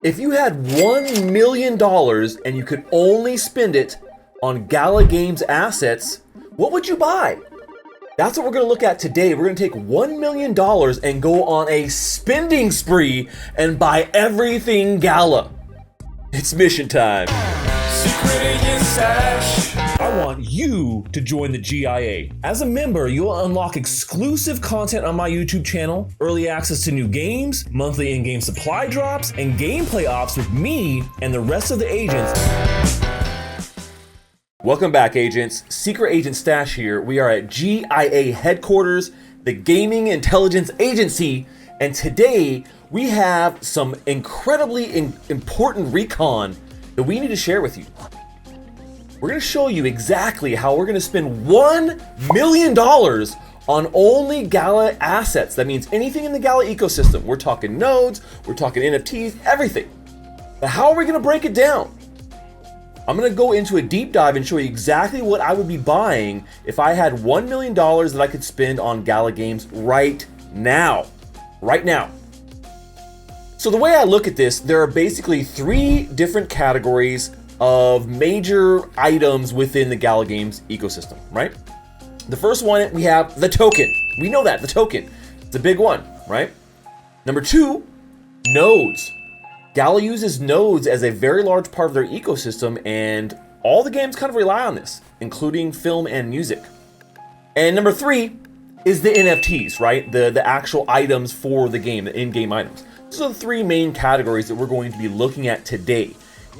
If you had $1 million and you could only spend it on Gala Games assets, what would you buy? That's what we're going to look at today. We're going to take $1 million and go on a spending spree and buy everything Gala. It's mission time. Secret Agent Stash. I want you to join the GIA. As a member, you'll unlock exclusive content on my YouTube channel, early access to new games, monthly in-game supply drops, and gameplay ops with me and the rest of the agents. Welcome back, agents. Secret Agent Stash here. We are at GIA headquarters, the Gaming Intelligence Agency, and today we have some incredibly important recon that we need to share with you. We're going to show you exactly how we're going to spend $1 million on only Gala assets. That means anything in the Gala ecosystem. We're talking nodes, we're talking NFTs, everything. But how are we going to break it down? I'm going to go into a deep dive and show you exactly what I would be buying if I had $1 million that I could spend on Gala Games right now. Right now. So the way I look at this, there are basically three different categories of major items within the Gala Games ecosystem, right? The first one, we have the token. We know that, the token. It's a big one, right? Number two, nodes. Gala uses nodes as a very large part of their ecosystem, and all the games kind of rely on this, including film and music. And number three is the NFTs, right? The actual items for the game, the in-game items. Those are the three main categories that we're going to be looking at today.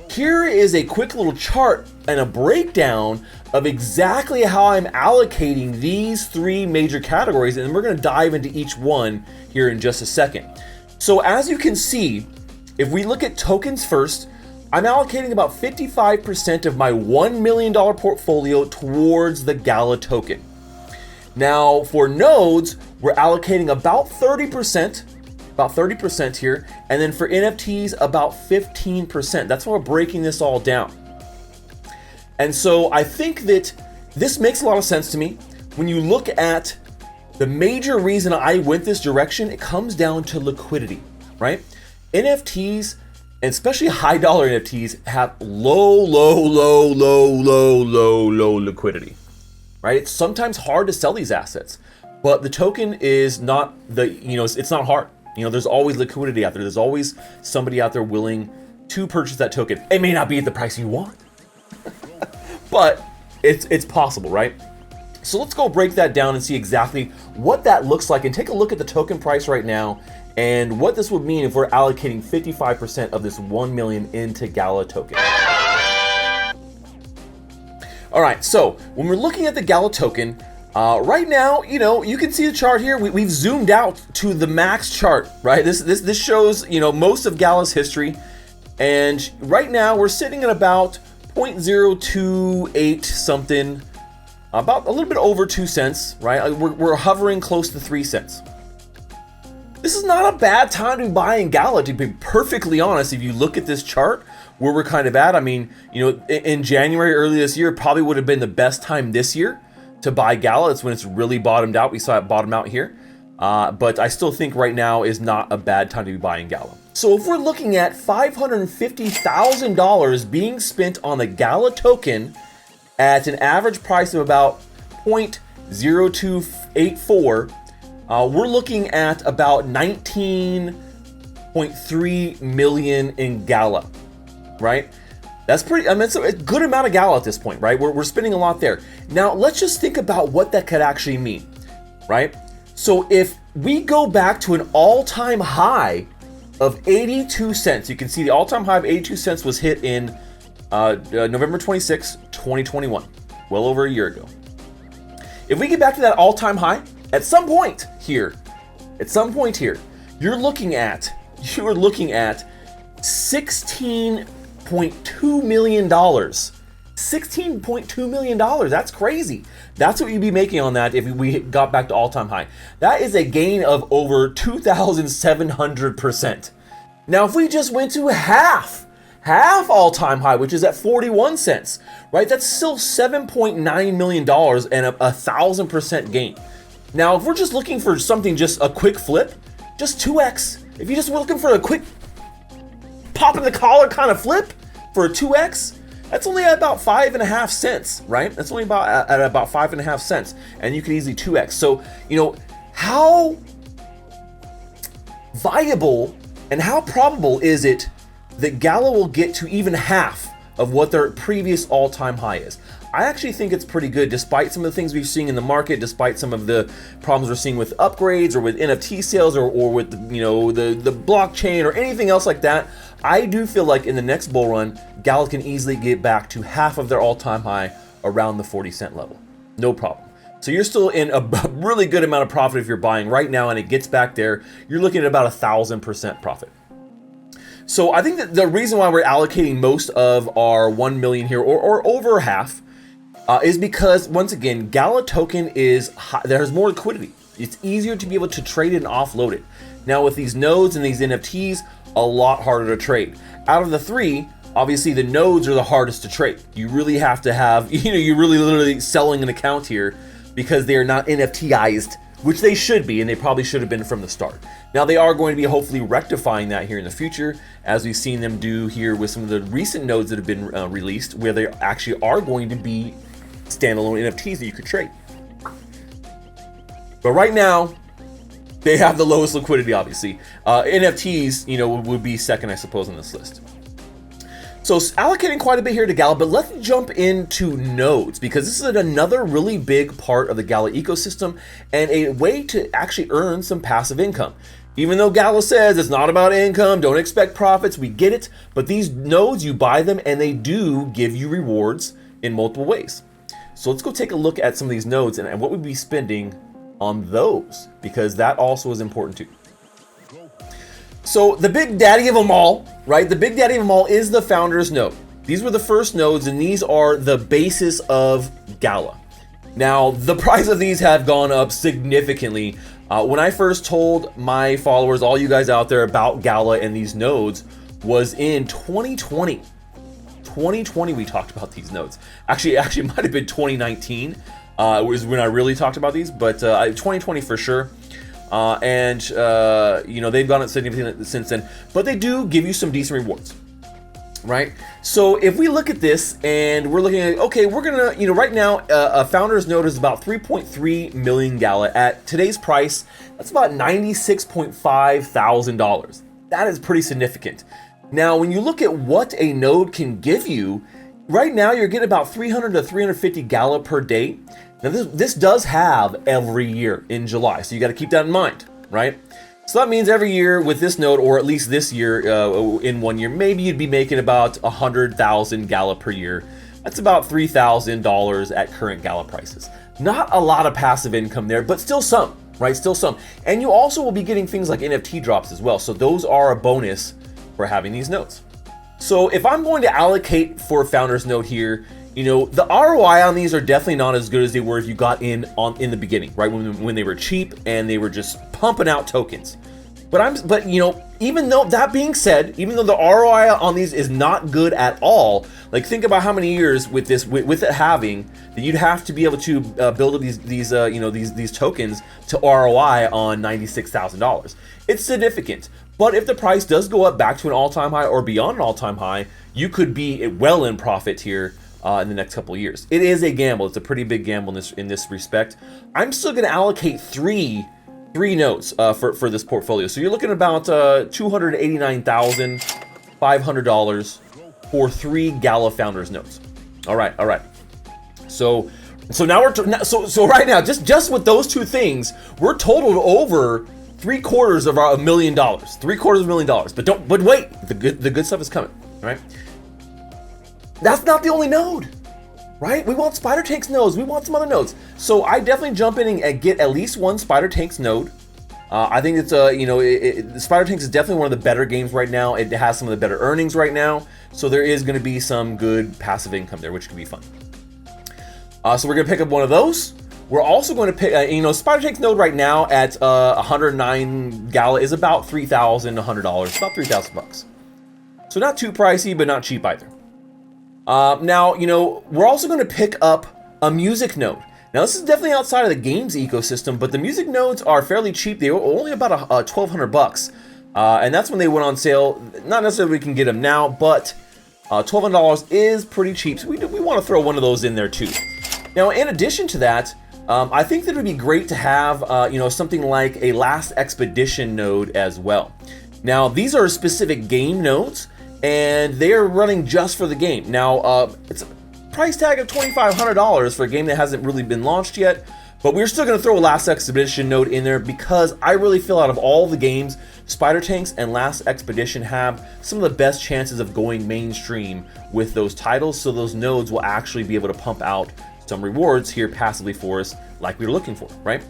Here is a quick little chart and a breakdown of exactly how I'm allocating these three major categories, and we're going to dive into each one here in just a second. So as you can see, if we look at tokens first, I'm allocating about 55% of my $1 million portfolio towards the Gala token. Now for nodes, we're allocating about 30%. About 30% here, and then for NFTs about 15%. That's why we're breaking this all down. And so I think that this makes a lot of sense to me. When you look at the major reason I went this direction, it comes down to liquidity, right? NFTs, and especially high dollar NFTs, have low liquidity, right? It's sometimes hard to sell these assets, but the token is not it's not hard. There's always liquidity out there. There's always somebody out there willing to purchase that token. It may not be at the price you want, but it's possible, right? So let's go break that down and see exactly what that looks like and take a look at the token price right now and what this would mean if we're allocating 55% of this 1 million into Gala token. All right, so when we're looking at the Gala token, right now, you can see the chart here. We've zoomed out to the max chart, right? This shows, most of Gala's history. And right now we're sitting at about 0.028 something, about a little bit over 2 cents, right? We're hovering close to 3 cents. This is not a bad time to be buying Gala, to be perfectly honest. If you look at this chart, where we're kind of at, I mean, in January, early this year, probably would have been the best time this year to buy Gala. It's when it's really bottomed out. We saw it bottom out here. But I still think right now is not a bad time to be buying Gala. So if we're looking at $550,000 being spent on the Gala token at an average price of about 0.0284, we're looking at about 19.3 million in Gala, right? That's it's a good amount of Gala at this point, right? We're spending a lot there. Now, let's just think about what that could actually mean, right? So if we go back to an all-time high of 82 cents, you can see the all-time high of 82 cents was hit in November 26, 2021, well over a year ago. If we get back to that all-time high, at some point here, you're looking at $16.2 million. $16.2 million. That's crazy. That's what you'd be making on that if we got back to all-time high. That is a gain of over 2,700%. Now, if we just went to half all-time high, which is at 41 cents, right? That's still $7.9 million and a 1,000% gain. Now, if we're just looking for something, just a quick flip, just 2x. If you just were looking for a quick pop in the collar kind of flip for a 2x, that's only at about 5.5 cents, right? That's only at about 5.5 cents, and you can easily 2x. So, how viable and how probable is it that Gala will get to even half of what their previous all-time high is? I actually think it's pretty good, despite some of the things we've seen in the market, despite some of the problems we're seeing with upgrades or with NFT sales or with the blockchain or anything else like that. I do feel like in the next bull run, Gala can easily get back to half of their all-time high around the 40-cent level. No problem. So you're still in a really good amount of profit if you're buying right now and it gets back there. You're looking at about 1,000% profit. So I think that the reason why we're allocating most of our 1 million here, or over half, is because, once again, Gala token is there's more liquidity. It's easier to be able to trade it and offload it. Now with these nodes and these NFTs, a lot harder to trade. Out of the three, obviously the nodes are the hardest to trade. You really have to have, you're really literally selling an account here because they are not NFTized, which they should be, and they probably should have been from the start. Now they are going to be hopefully rectifying that here in the future, as we've seen them do here with some of the recent nodes that have been released, where they actually are going to be standalone NFTs that you could trade. But right now, they have the lowest liquidity, obviously. NFTs, would be second, I suppose, on this list. So allocating quite a bit here to Gala, but let's jump into nodes, because this is another really big part of the Gala ecosystem and a way to actually earn some passive income. Even though Gala says it's not about income, don't expect profits, we get it, but these nodes, you buy them and they do give you rewards in multiple ways. So let's go take a look at some of these nodes and what we'd be spending on those, because that also is important too. So the big daddy of them all, right? The big daddy of them all is the founders node. These were the first nodes, and these are the basis of Gala. Now, the price of these have gone up significantly. When I first told my followers, all you guys out there, about Gala and these nodes was in 2020. 2020 we talked about these nodes. Actually it might have been 2019 was when I really talked about these, but 2020 for sure. They've gone up significantly since then, but they do give you some decent rewards, right? So if we look at this and we're looking at, okay, we're gonna, right now, a founder's node is about 3.3 million Gala. At today's price, that's about $96.5 thousand. That is pretty significant. Now, when you look at what a node can give you, right now you're getting about 300 to 350 Gala per day. Now this does have every year in July, so you got to keep that in mind, right? So that means every year with this node, or at least this year, in 1 year, maybe you'd be making about 100,000 Gala per year. That's about $3,000 at current Gala prices. Not a lot of passive income there, but still some, right? Still some. And you also will be getting things like NFT drops as well. So those are a bonus for having these nodes. So if I'm going to allocate for a founder's node here, the ROI on these are definitely not as good as they were if you got in the beginning, right? When they were cheap and they were just pumping out tokens. But even though that being said, even though the ROI on these is not good at all, like think about how many years with it having that you'd have to be able to build up these tokens to ROI on $96,000. It's significant. But if the price does go up back to an all-time high or beyond an all-time high, you could be well in profit here in the next couple of years. It is a gamble. It's a pretty big gamble in this respect. I'm still going to allocate three nodes for this portfolio. So you're looking at about $289,500 for 3 Gala founders nodes. All right. So now so right now, just with those two things, we're totaled over $750,000 of $1 million. $750,000 of $1 million. But wait, the good stuff is coming, right? That's not the only node, right? We want Spider Tank's nodes. We want some other nodes. So I definitely jump in and get at least one Spider Tank's node. I think it's Spider Tanks is definitely one of the better games right now. It has some of the better earnings right now. So there is going to be some good passive income there, which could be fun. So we're going to pick up one of those. We're also going to pick, Spider Tank's node right now at 109 Gala is about $3,100, about $3,000. So not too pricey, but not cheap either. Now, we're also going to pick up a music node. Now, this is definitely outside of the games ecosystem, but the music nodes are fairly cheap. They were only about $1,200. And that's when they went on sale. Not necessarily we can get them now, but $1,200 is pretty cheap. So we want to throw one of those in there too. Now, in addition to that, I think that it would be great to have, something like a Last Expedition node as well. Now, these are specific game nodes, and they are running just for the game. Now, it's a price tag of $2,500 for a game that hasn't really been launched yet, but we're still going to throw a Last Expedition node in there because I really feel out of all the games, Spider Tanks and Last Expedition have some of the best chances of going mainstream with those titles, so those nodes will actually be able to pump out some rewards here passively for us like we were looking for, right?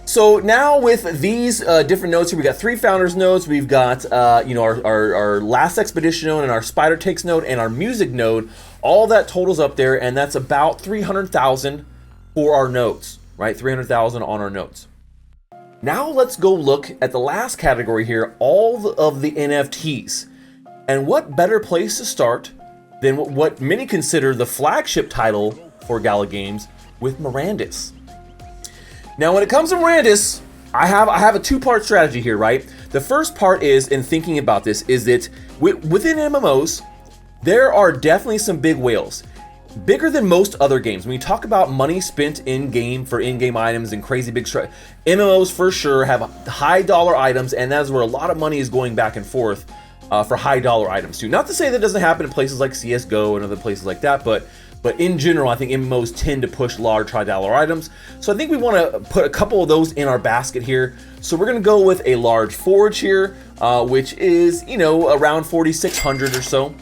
So now with these different nodes here, we got 3 founders nodes. We've got our Last Expedition node and our Spider Takes node and our music node. All that totals up there, and that's about 300,000 for our nodes, right? 300,000 on our nodes. Now let's go look at the last category here, all of the NFTs. And what better place to start than what many consider the flagship title for Gala Games with Mirandis. Now, when it comes to Mirandis, I have a 2-part strategy here, right? The first part is, in thinking about this, is that within MMOs, there are definitely some big whales. Bigger than most other games. When you talk about money spent in-game for in-game items and crazy big MMOs for sure have high dollar items, and that's where a lot of money is going back and forth for high dollar items too. Not to say that doesn't happen in places like CSGO and other places like that, but in general, I think MMOs tend to push large high dollar items. So I think we want to put a couple of those in our basket here. So we're going to go with a large forge here, which is, around 4,600 or so.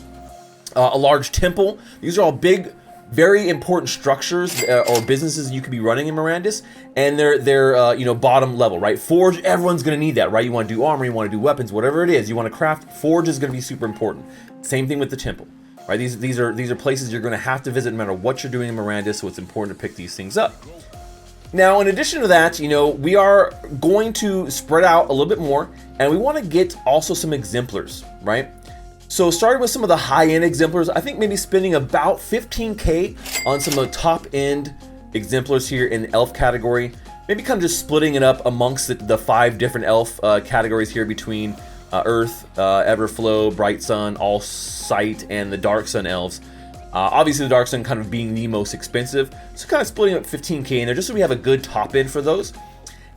A large temple. These are all big, very important structures or businesses you could be running in Mirandis, and they're bottom level, right? Forge, everyone's going to need that, right? You want to do armor, you want to do weapons, whatever it is, you want to craft. Forge is going to be super important. Same thing with the temple, right? These are places you're going to have to visit no matter what you're doing in Mirandis, so it's important to pick these things up. Now, in addition to that, we are going to spread out a little bit more, and we want to get also some exemplars, right? So starting with some of the high-end exemplars, I think maybe spending about 15K on some of the top-end exemplars here in the elf category. Maybe kind of just splitting it up amongst the 5 different elf categories here between Earth, Everflow, Bright Sun, All Sight, and the Dark Sun elves. Obviously the Dark Sun kind of being the most expensive. So kind of splitting up 15K in there just so we have a good top-end for those.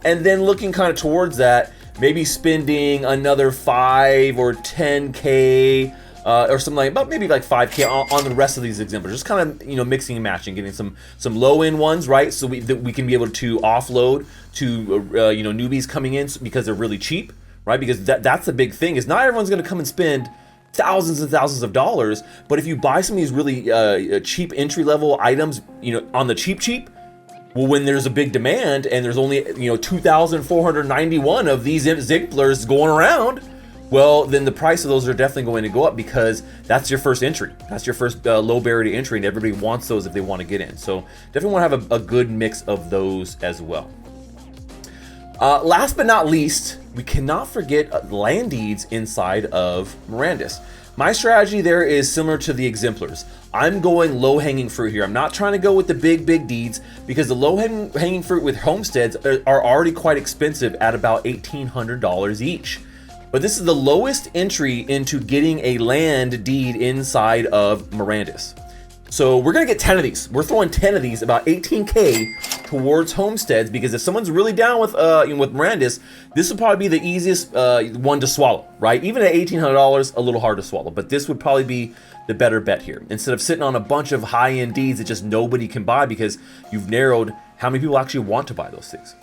And then looking kind of towards that, maybe spending another 5 or 10K or something like about maybe like 5K on the rest of these exemplars. Just kind of mixing and matching, getting some low end ones, right? So we can be able to offload to newbies coming in because they're really cheap, right? Because that's the big thing is not everyone's going to come and spend thousands and thousands of dollars, but if you buy some of these really cheap entry level items, on the cheap. Well, when there's a big demand and there's only 2,491 of these exemplars going around, well, then the price of those are definitely going to go up because that's your first entry. That's your first low barrier to entry, and everybody wants those if they want to get in. So definitely want to have a good mix of those as well. Last but not least, we cannot forget land deeds inside of Mirandis. My strategy there is similar to the exemplars. I'm going low-hanging fruit here. I'm not trying to go with the big deeds because the low-hanging fruit with homesteads are already quite expensive at about $1,800 each. But this is the lowest entry into getting a land deed inside of Mirandis. So we're gonna get 10 of these. We're throwing 10 of these, about 18K towards homesteads, because if someone's really down with Mirandis, this would probably be the easiest one to swallow, right? Even at $1,800, a little hard to swallow, but this would probably be the better bet here. Instead of sitting on a bunch of high-end deeds that just nobody can buy because you've narrowed how many people actually want to buy those things.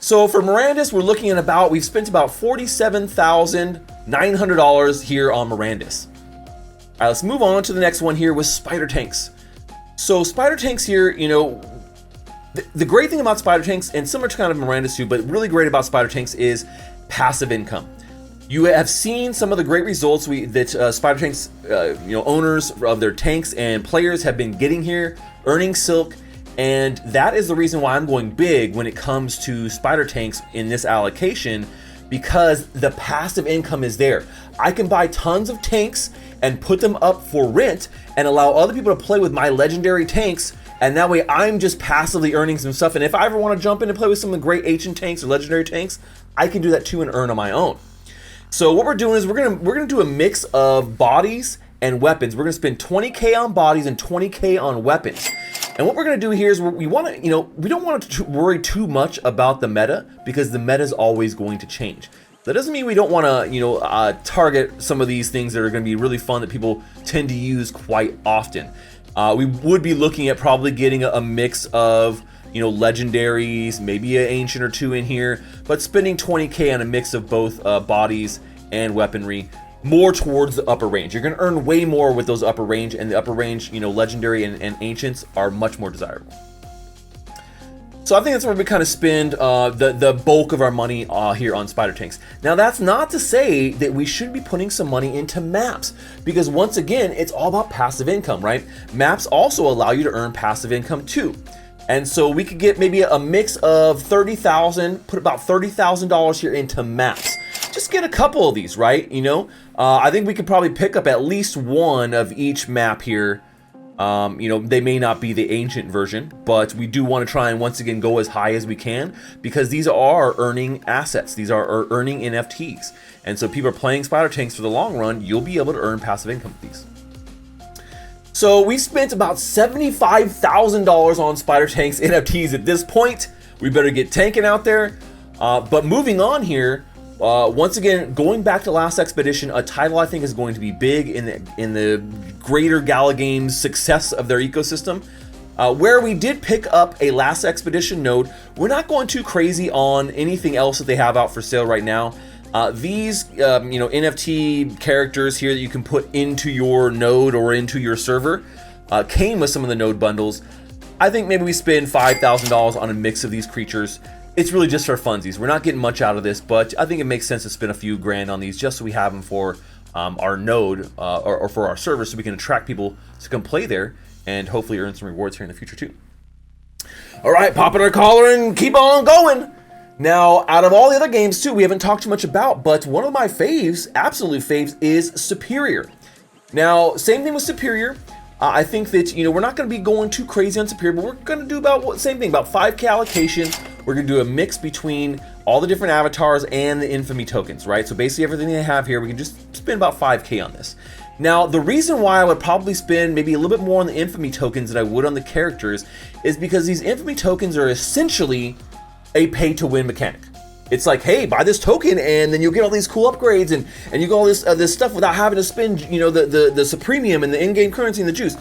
So for Mirandis, we've spent about $47,900 here on Mirandis. All right, let's move on to the next one here with Spider Tanks. So Spider Tanks here, the great thing about Spider Tanks, and similar to kind of Mirandis too, but really great about Spider Tanks is passive income. You have seen some of the great results that Spider Tanks, owners of their tanks and players have been getting here, earning silk, and that is the reason why I'm going big when it comes to Spider Tanks in this allocation, because the passive income is there. I can buy tons of tanks and put them up for rent and allow other people to play with my legendary tanks and that way I'm just passively earning some stuff. And if I ever want to jump in and play with some of the great ancient tanks or legendary tanks, I can do that too and earn on my own. So what we're doing is we're gonna do a mix of bodies and weapons. We're gonna spend 20K on bodies and 20K on weapons. And what we're gonna do here is we want to, we don't want to worry too much about the meta, because the meta is always going to change. That doesn't mean we don't want to, target some of these things that are going to be really fun that people tend to use quite often. We would be looking at probably getting a mix of, legendaries, maybe an ancient or two in here, but spending 20K on a mix of both bodies and weaponry, more towards the upper range. You're going to earn way more with those upper range, and the upper range, legendary and ancients are much more desirable. So I think that's where we kind of spend the bulk of our money here on spider tanks. Now that's not to say that we should be putting some money into maps, because once again, it's all about passive income, right? Maps also allow you to earn passive income too. And so we could get maybe a mix of 30,000, put about $30,000 here into maps. Just get a couple of these, right? I think we could probably pick up at least one of each map here. They may not be the ancient version, but we do want to try and once again go as high as we can, because these are earning assets. These are earning NFTs. And so people are playing spider tanks for the long run. You'll be able to earn passive income with these. So we spent about $75,000 on spider tanks NFTs at this point. We better get tanking out there. But moving on here, once again, going back to Last Expedition, a title I think is going to be big in the greater Gala Games success of their ecosystem. Where we did pick up a Last Expedition node, we're not going too crazy on anything else that they have out for sale right now. These NFT characters here that you can put into your node or into your server came with some of the node bundles. I think maybe we spend $5,000 on a mix of these creatures. It's really just for funsies. We're not getting much out of this, but I think it makes sense to spend a few grand on these just so we have them for our node or for our server, so we can attract people to come play there and hopefully earn some rewards here in the future too. All right, popping our collar and keep on going. Now, out of all the other games too, we haven't talked too much about, but one of my faves, absolute faves, is Superior. Now, same thing with Superior. I think that, we're not going to be going too crazy on Superior, but we're going to do about same thing, about 5K allocation. We're going to do a mix between all the different avatars and the infamy tokens, right? So basically everything they have here, we can just spend about 5K on this. Now, the reason why I would probably spend maybe a little bit more on the infamy tokens than I would on the characters is because these infamy tokens are essentially a pay-to-win mechanic. It's like, hey, buy this token and then you'll get all these cool upgrades and you get all this stuff without having to spend, the supremium and the in-game currency and the juice.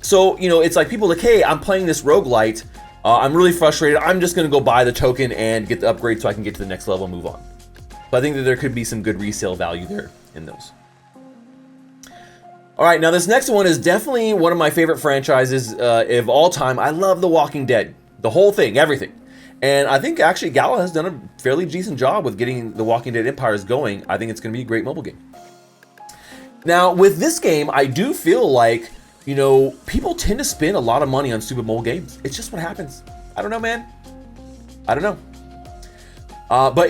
So, it's like people like, hey, I'm playing this roguelite. I'm really frustrated. I'm just going to go buy the token and get the upgrade so I can get to the next level and move on. So I think that there could be some good resale value there in those. All right, now this next one is definitely one of my favorite franchises of all time. I love The Walking Dead. The whole thing, everything. And I think actually Gala has done a fairly decent job with getting the Walking Dead Empires going. I think it's going to be a great mobile game. Now, with this game, I do feel like, people tend to spend a lot of money on stupid mobile games. It's just what happens. I don't know, man. I don't know. But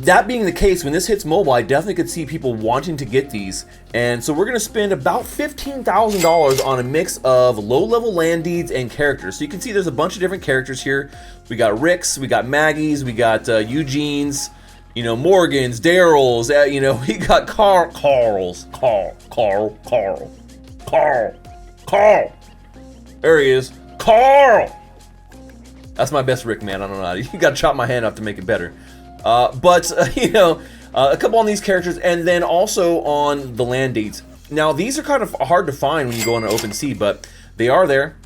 that being the case, when this hits mobile, I definitely could see people wanting to get these. And so we're going to spend about $15,000 on a mix of low-level land deeds and characters. So you can see there's a bunch of different characters here. We got Ricks, we got Maggies, we got Eugenes, Morgans, Daryls, we got Carls. There he is. Carl! That's my best Rick, man. I don't know. You got to chop my hand off to make it better. A couple on these characters, and then also on the land deeds. Now, these are kind of hard to find when you go on an open sea, but they are there.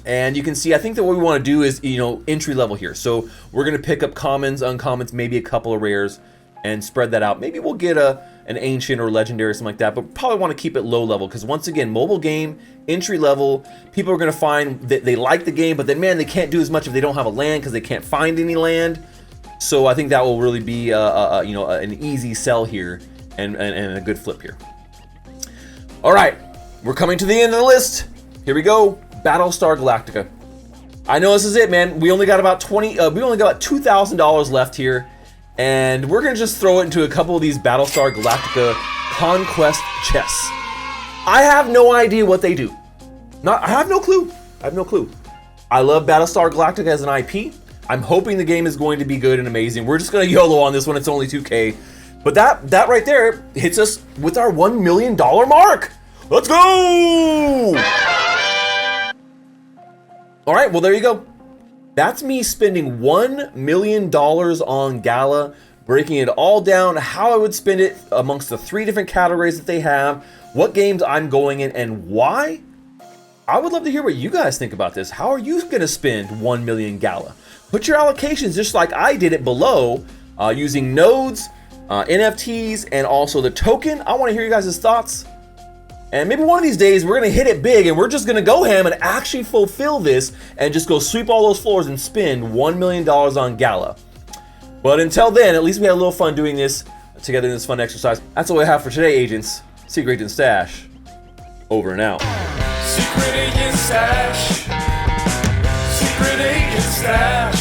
And you can see, I think that what we want to do is, entry level here. So we're going to pick up commons, uncommons, maybe a couple of rares, and spread that out. Maybe we'll get an ancient or legendary or something like that, but probably want to keep it low level, because once again, mobile game, entry level, people are going to find that they like the game, but then, man, they can't do as much if they don't have a land because they can't find any land. So I think that will really be an easy sell here and a good flip here. All right, we're coming to the end of the list. Here we go. Battlestar Galactica. I know this is it, man. We only got about $2,000 left here, and we're gonna just throw it into a couple of these Battlestar Galactica conquest chests. I have no idea what they do. I have no clue. I love Battlestar Galactica as an IP. I'm hoping the game is going to be good and amazing. We're just gonna YOLO on this one. It's only 2K. But that right there hits us with our $1 million mark. Let's go! All right, well, there you go. That's me spending $1 million on Gala, breaking it all down, how I would spend it amongst the 3 different categories that they have, what games I'm going in, and why. I would love to hear what you guys think about this. How are you gonna spend 1 million Gala? Put your allocations just like I did it below, using nodes, NFTs, and also the token. I wanna hear you guys' thoughts. And maybe one of these days we're gonna hit it big and we're just gonna go ham and actually fulfill this and just go sweep all those floors and spend $1 million on Gala. But until then, at least we had a little fun doing this together in this fun exercise. That's all we have for today, agents. Secret Agent Stash, over and out. Secret Agent Stash. Secret Agent Stash.